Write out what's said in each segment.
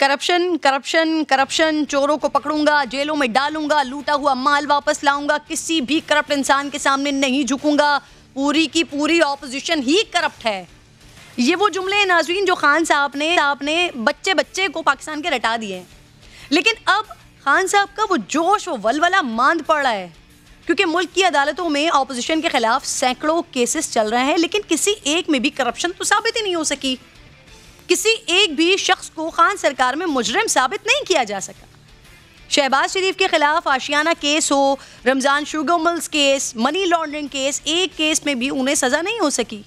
Corruption corruption corruption, چوروں کو پکڑوں گا، جیلوں میں ڈالوں گا، لوٹا ہوا مال واپس لاؤں گا، کسی بھی کرپٹ انسان کے سامنے نہیں جھکوں گا، پوری کی پوری اپوزیشن ہی کرپٹ ہے. یہ وہ جملے ناظرین جو خان صاحب نے بچے بچے کو پاکستان کے رٹا دیے ہیں. لیکن اب خان صاحب کا وہ جوش و ولولہ ماند پڑ رہا ہے، کیونکہ ملک کی عدالتوں میں اپوزیشن کے خلاف سینکڑوں کیسز چل رہے ہیں، لیکن کسی ایک میں بھی کرپشن تو ثابت ہی نہیں ہو سکی. کسی ایک بھی شخص کو خان سرکار میں مجرم ثابت نہیں کیا جا سکا. شہباز شریف کے خلاف آشیانہ کیس ہو، Ramzan sugar mills case, money laundering case, ایک کیس میں بھی انہیں سزا نہیں ہو سکی.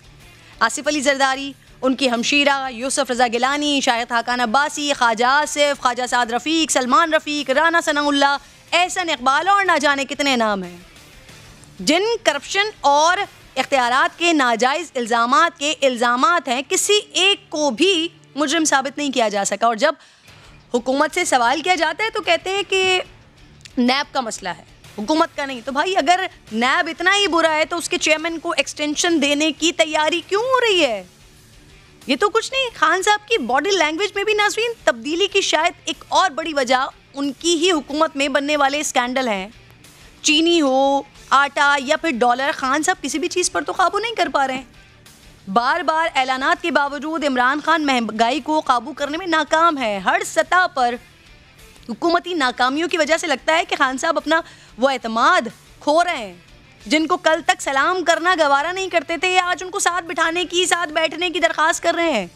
آصف علی زرداری، ان کی ہمشیرہ یوسف رضا گیلانی، شاہد خاقان عباسی، خواجہ آصف، خواجہ سعد رفیق، سلمان رفیق، رانا ثناء اللہ، احسن اقبال اور نہ جانے کتنے نام ہیں جن کرپشن اور اختیارات کے ناجائز الزامات کے الزامات ہیں. کسی ایک کو بھی مجرم ثابت نہیں کیا جا سکا. اور جب حکومت سے سوال کیا جاتا ہے تو کہتے ہیں کہ نیب کا مسئلہ ہے، حکومت کا نہیں. تو بھائی اگر نیب اتنا ہی برا ہے تو اس کے چیئرمین کو ایکسٹینشن دینے کی تیاری کیوں ہو رہی ہے؟ یہ تو کچھ نہیں. خان صاحب کی باڈی لینگویج میں بھی ناظرین تبدیلی کی شاید ایک اور بڑی وجہ ان کی ہی حکومت میں بننے والے اسکینڈل ہیں. چینی ہو، آٹا یا پھر ڈالر، خان صاحب کسی بھی چیز پر تو قابو نہیں کر پا رہے ہیں. بار بار اعلانات کے باوجود عمران خان مہنگائی کو قابو کرنے میں ناکام ہے. ہر سطح پر حکومتی ناکامیوں کی وجہ سے لگتا ہے کہ خان صاحب اپنا وہ اعتماد کھو رہے ہیں. جن کو کل تک سلام کرنا گوارا نہیں کرتے تھے، آج ان کو ساتھ بٹھانے کی، ساتھ بیٹھنے کی درخواست کر رہے ہیں.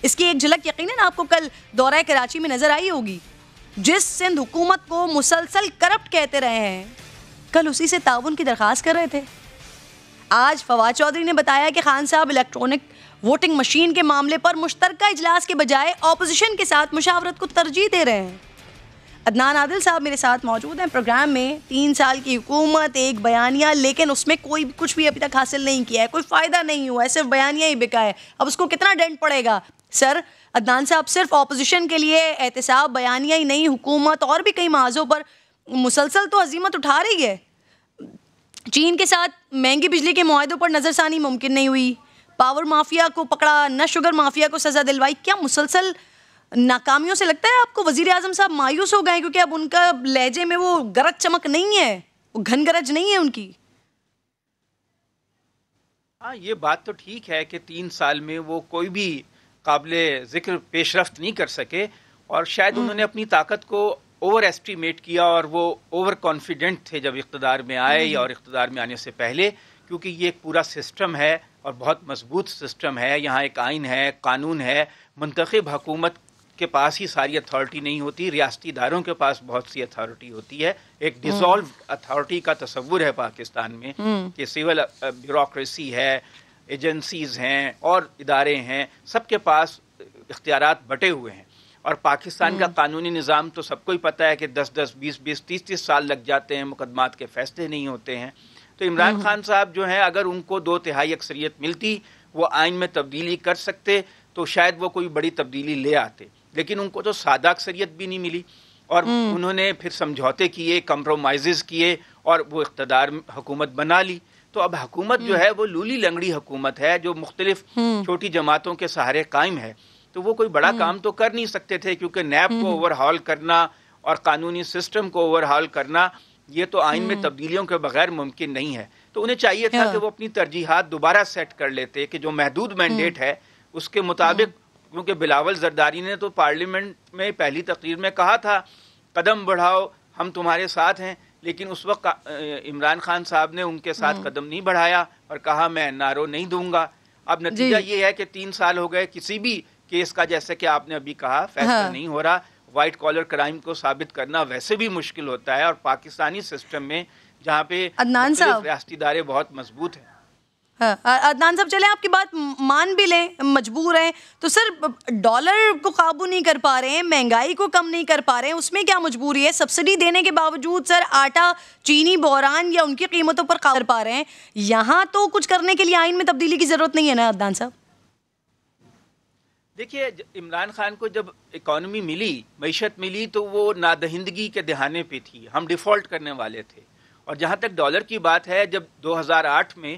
اس کی ایک جھلک یقیناً آپ کو کل دورہ کراچی میں نظر آئی ہوگی. جس سندھ حکومت کو مسلسل کرپٹ کہتے رہے ہیں، کل اسی سے تعاون کی درخواست کر رہے تھے. آج فواد چودھری نے بتایا کہ خان صاحب الیکٹرانک ووٹنگ مشین کے معاملے پر مشترکہ اجلاس کے بجائے اپوزیشن کے ساتھ مشاورت کو ترجیح دے رہے ہیں. عدنان عادل صاحب میرے ساتھ موجود ہیں پروگرام میں. 3 سال کی حکومت، ایک بیانیہ، لیکن اس میں کوئی کچھ بھی ابھی تک حاصل نہیں کیا ہے، کوئی فائدہ نہیں ہوا ہے، صرف بیانیہ ہی بکا ہے. اب اس کو کتنا ڈینٹ پڑے گا؟ سر عدنان صاحب، صرف اپوزیشن کے لیے احتساب بیانیہ ہی نہیں، حکومت اور بھی کئی محاذوں پر مسلسل تو عزیمت اٹھا رہی ہے. چین کے ساتھ مہنگی بجلی کے معاہدوں پر نظر ثانی ممکن نہیں ہوئی، پاور مافیا کو پکڑا، نہ شوگر مافیا کو سزا دلوائی. کیا مسلسل ناکامیوں سے لگتا ہے آپ کو وزیر اعظم صاحب مایوس ہو گئے، کیونکہ اب ان کا لہجے میں وہ گرج چمک نہیں ہے، وہ گھن گرج نہیں ہے ان کی؟ ہاں، یہ بات تو ٹھیک ہے کہ 3 سال میں وہ کوئی بھی قابل ذکر پیش رفت نہیں کر سکے، اور شاید انہوں نے اپنی طاقت کو اوور ایسٹیمیٹ کیا، اور وہ اوور کانفیڈنٹ تھے جب اقتدار میں آئے اور اقتدار میں آنے سے پہلے، کیونکہ یہ ایک پورا سسٹم ہے اور بہت مضبوط سسٹم ہے. یہاں ایک آئین ہے، قانون ہے. منتخب حکومت کے پاس ہی ساری اتھارٹی نہیں ہوتی، ریاستی اداروں کے پاس بہت سی اتھارٹی ہوتی ہے. ایک ڈیزالو اتھارٹی کا تصور ہے پاکستان میں کہ سول بیوروکریسی ہے، ایجنسیز ہیں اور ادارے ہیں، سب کے پاس اختیارات بٹے ہوئے ہیں. اور پاکستان کا قانونی نظام تو سب کو ہی پتہ ہے کہ 10-10 20-20 30-30 سال لگ جاتے ہیں، مقدمات کے فیصلے نہیں ہوتے ہیں. تو عمران خان صاحب جو ہیں، اگر ان کو 2/3 اکثریت ملتی، وہ آئین میں تبدیلی کر سکتے تو شاید وہ کوئی بڑی تبدیلی لے آتے. لیکن ان کو تو سادہ اکثریت بھی نہیں ملی، اور انہوں نے پھر سمجھوتے کیے، کمپرومائزز کیے، اور وہ اقتدار حکومت بنا لی. تو اب حکومت جو ہے وہ لولی لنگڑی حکومت ہے، جو مختلف چھوٹی جماعتوں کے سہارے قائم ہے. تو وہ کوئی بڑا کام تو کر نہیں سکتے تھے، کیونکہ نیب کو اوور ہال کرنا اور قانونی سسٹم کو اوور ہال کرنا، یہ تو آئین میں تبدیلیوں کے بغیر ممکن نہیں ہے. تو انہیں چاہیے تھا کہ وہ اپنی ترجیحات دوبارہ سیٹ کر لیتے، کہ جو محدود مینڈیٹ ہے اس کے مطابق، کیونکہ بلاول زرداری نے تو پارلیمنٹ میں پہلی تقریر میں کہا تھا قدم بڑھاؤ، ہم تمہارے ساتھ ہیں. لیکن اس وقت عمران خان صاحب نے ان کے ساتھ قدم نہیں بڑھایا اور کہا میں این آر او نہیں دوں گا. اب نتیجہ یہ ہے کہ 3 سال ہو گئے، کسی بھی کیس کا، جیسے کہ آپ نے ابھی کہا، فیصلہ نہیں ہو رہا. وائٹ کالر کرائم کو ثابت کرنا ویسے بھی مشکل ہوتا ہے، اور پاکستانی سسٹم میں جہاں پہ ریاستی ادارے بہت مضبوط ہیں. عدنان صاحب چلیں آپ کی بات مان بھی لیں، مجبور ہیں تو سر ڈالر کو قابو نہیں کر پا رہے ہیں، مہنگائی کو کم نہیں کر پا رہے ہیں، اس میں کیا مجبوری ہے؟ سبسڈی دینے کے باوجود سر آٹا، چینی بحران یا ان کی قیمتوں پر قابو کر پا رہے ہیں. یہاں تو کچھ کرنے کے لیے آئین میں تبدیلی کی ضرورت نہیں ہے نا عدنان صاحب؟ دیکھیے، عمران خان کو جب اکانومی ملی، معیشت ملی، تو وہ نادہندگی کے دہانے پہ تھی، ہم ڈیفالٹ کرنے والے تھے. اور جہاں تک ڈالر کی بات ہے، جب 2008 میں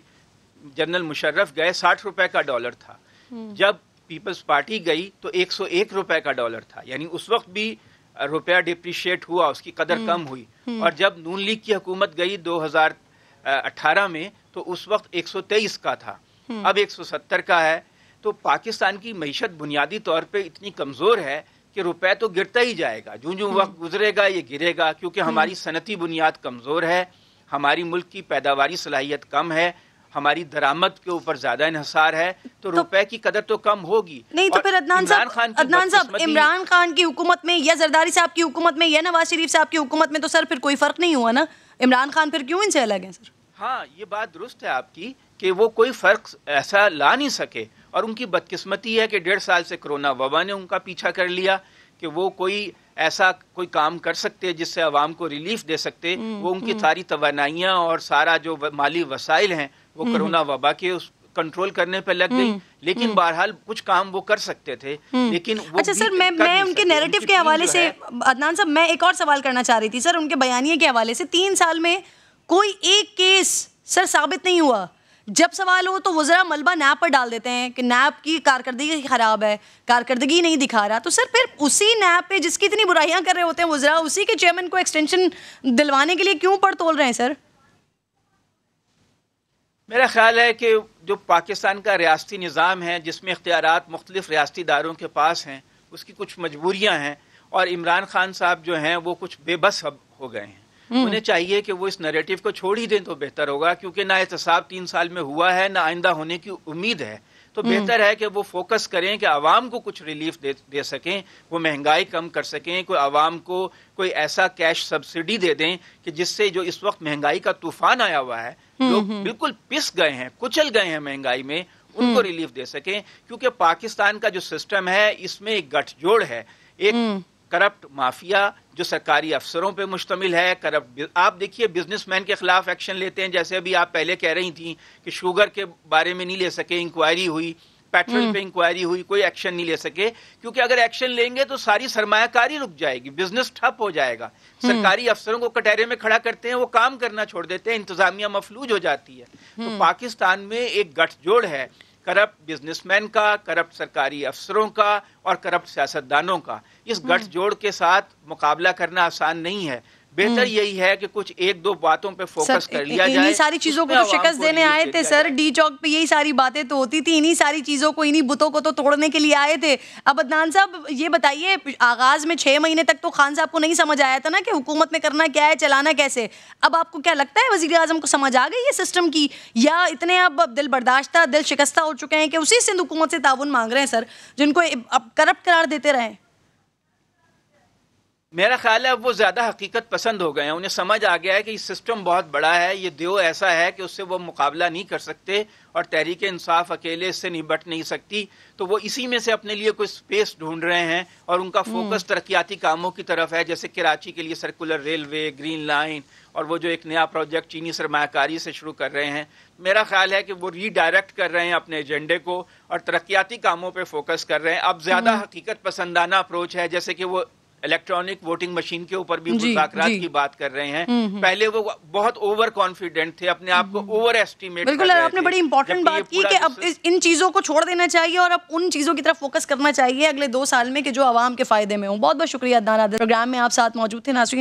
جنرل مشرف گئے 60 روپے کا ڈالر تھا. جب پیپلز پارٹی گئی تو 101 روپے کا ڈالر تھا، یعنی اس وقت بھی روپیہ ڈپریشیٹ ہوا، اس کی قدر کم ہوئی. اور جب نون لیگ کی حکومت گئی 2018 میں تو اس وقت 123 کا تھا، اب 170 کا ہے. تو پاکستان کی معیشت بنیادی طور پہ اتنی کمزور ہے کہ روپے تو گرتا ہی جائے گا، جو وقت گزرے گا یہ گرے گا، کیونکہ ہماری صنعتی بنیاد کمزور ہے، ہماری ملک کی پیداواری صلاحیت کم ہے، ہماری درآمد کے اوپر زیادہ انحصار ہے، تو روپے کی قدر تو کم ہوگی. نہیں تو پھر عدنان صاحب عمران خان کی حکومت میں یا زرداری صاحب کی حکومت میں یا نواز شریف صاحب کی حکومت میں تو سر پھر کوئی فرق نہیں ہوا نا. عمران خان پھر کیوں ان سے الگ ہیں سر؟ ہاں یہ بات درست ہے آپ کی کہ وہ کوئی فرق ایسا لا نہیں سکے، اور ان کی بدقسمتی ہے کہ 1.5 سال سے کرونا وبا نے ان کا پیچھا کر لیا کہ وہ کوئی ایسا کوئی کام کر سکتے جس سے عوام کو ریلیف دے سکتے. وہ ان کی ساری توانائیاں اور سارا جو مالی وسائل ہیں وہ کرونا وبا کے کنٹرول کرنے پہ لگ گئی. لیکن بہرحال کچھ کام وہ کر سکتے تھے. لیکن اچھا سر، میں ان کے نیریٹو کے حوالے سے عدنان صاحب میں ایک اور سوال کرنا چاہ رہی تھی سر. ان کے بیانیے کے حوالے سے 3 سال میں کوئی ایک کیس سر ثابت نہیں ہوا. جب سوال ہو تو وزراء ملبہ نیب پر ڈال دیتے ہیں کہ نیب کی کارکردگی خراب ہے، کارکردگی نہیں دکھا رہا. تو سر پھر اسی نیب پہ جس کی اتنی برائیاں کر رہے ہوتے ہیں وزراء، اسی کے چیئرمین کو ایکسٹینشن دلوانے کے لیے کیوں پڑ تول رہے ہیں سر؟ میرا خیال ہے کہ جو پاکستان کا ریاستی نظام ہے جس میں اختیارات مختلف ریاستی اداروں کے پاس ہیں، اس کی کچھ مجبوریاں ہیں، اور عمران خان صاحب جو ہیں وہ کچھ بے بس ہو گئے ہیں. انہیں چاہیے کہ وہ اس نیریٹو کو چھوڑ ہی دیں تو بہتر ہوگا، کیونکہ نہ احتساب 3 سال میں ہوا ہے، نہ آئندہ ہونے کی امید ہے. تو بہتر ہے کہ وہ فوکس کریں کہ عوام کو کچھ ریلیف دے سکیں، وہ مہنگائی کم کر سکیں، کوئی عوام کو کوئی ایسا کیش سبسڈی دے دیں کہ جس سے جو اس وقت مہنگائی کا طوفان آیا ہوا ہے، لوگ بالکل پس گئے ہیں، کچل گئے ہیں مہنگائی میں، ان کو ریلیف دے سکیں. کیونکہ پاکستان کا جو سسٹم ہے اس میں ایک گٹھ جوڑ ہے، ایک کرپٹ مافیا جو سرکاری افسروں پہ مشتمل ہے. آپ دیکھیے بزنس مین کے خلاف ایکشن لیتے ہیں، جیسے ابھی آپ پہلے کہہ رہی تھیں کہ شوگر کے بارے میں نہیں لے سکے، انکوائری ہوئی، پیٹرول پہ انکوائری ہوئی، کوئی ایکشن نہیں لے سکے، کیونکہ اگر ایکشن لیں گے تو ساری سرمایہ کاری رک جائے گی، بزنس ٹھپ ہو جائے گا. سرکاری افسروں کو کٹہرے میں کھڑا کرتے ہیں، وہ کام کرنا چھوڑ دیتے ہیں، انتظامیہ مفلوج ہو جاتی ہے. تو پاکستان میں ایک گٹھ جوڑ ہے کرپٹ بزنس مین کا، کرپٹ سرکاری افسروں کا اور کرپٹ سیاستدانوں کا. اس گٹھ جوڑ کے ساتھ مقابلہ کرنا آسان نہیں ہے. بہتر یہی ہے کہ کچھ 1-2 باتوں پہ فوکس کر لیا جائے. انہی ساری چیزوں کو تو شکست دینے آئے تھے سر، ڈی چوک پہ یہی ساری باتیں تو ہوتی تھی، انہی ساری چیزوں کو، انہی بتوں کو تو توڑنے کے لیے آئے تھے. اب عدنان صاحب یہ بتائیے، آغاز میں 6 مہینے تک تو خان صاحب کو نہیں سمجھ آیا تھا نا کہ حکومت میں کرنا کیا ہے، چلانا کیسے. اب آپ کو کیا لگتا ہے وزیر اعظم کو سمجھ آ گئی یہ سسٹم کی، یا اتنے اب دل برداشتہ، دل شکستہ ہو چکے ہیں کہ اسی سندھ حکومت سے تعاون مانگ رہے ہیں سر، جن کو اب کرپٹ قرار دیتے رہیں؟ میرا خیال ہے اب وہ زیادہ حقیقت پسند ہو گئے ہیں. انہیں سمجھ آ گیا ہے کہ یہ سسٹم بہت بڑا ہے، یہ دیو ایسا ہے کہ اس سے وہ مقابلہ نہیں کر سکتے، اور تحریک انصاف اکیلے اس سے نبٹ نہیں سکتی. تو وہ اسی میں سے اپنے لیے کوئی سپیس ڈھونڈ رہے ہیں، اور ان کا فوکس ترقیاتی کاموں کی طرف ہے، جیسے کراچی کے لیے سرکولر ریلوے، گرین لائن، اور وہ جو ایک نیا پروجیکٹ چینی سرمایہ کاری سے شروع کر رہے ہیں. میرا خیال ہے کہ وہ ری ڈائریکٹ کر رہے ہیں اپنے ایجنڈے کو، اور ترقیاتی کاموں پہ فوکس کر رہے ہیں. اب زیادہ حقیقت پسندانہ اپروچ ہے، جیسے کہ وہ الیکٹرانک ووٹنگ مشین کے اوپر بھی مذاکرات کی بات کر رہے ہیں. پہلے وہ بہت اوور کانفیڈنٹ تھے، اپنے آپ کو اوور ایسٹیمیٹ کر رہے تھے. بالکل، آپ نے بڑی امپورٹنٹ بات کی کہ اب ان چیزوں کو چھوڑ دینا چاہیے اور اب ان چیزوں کی طرف فوکس کرنا چاہیے اگلے 2 سال میں کہ جو عوام کے فائدے میں ہوں. بہت بہت شکریہ عدنان عادل، پروگرام میں آپ ساتھ موجود تھے. ناظرین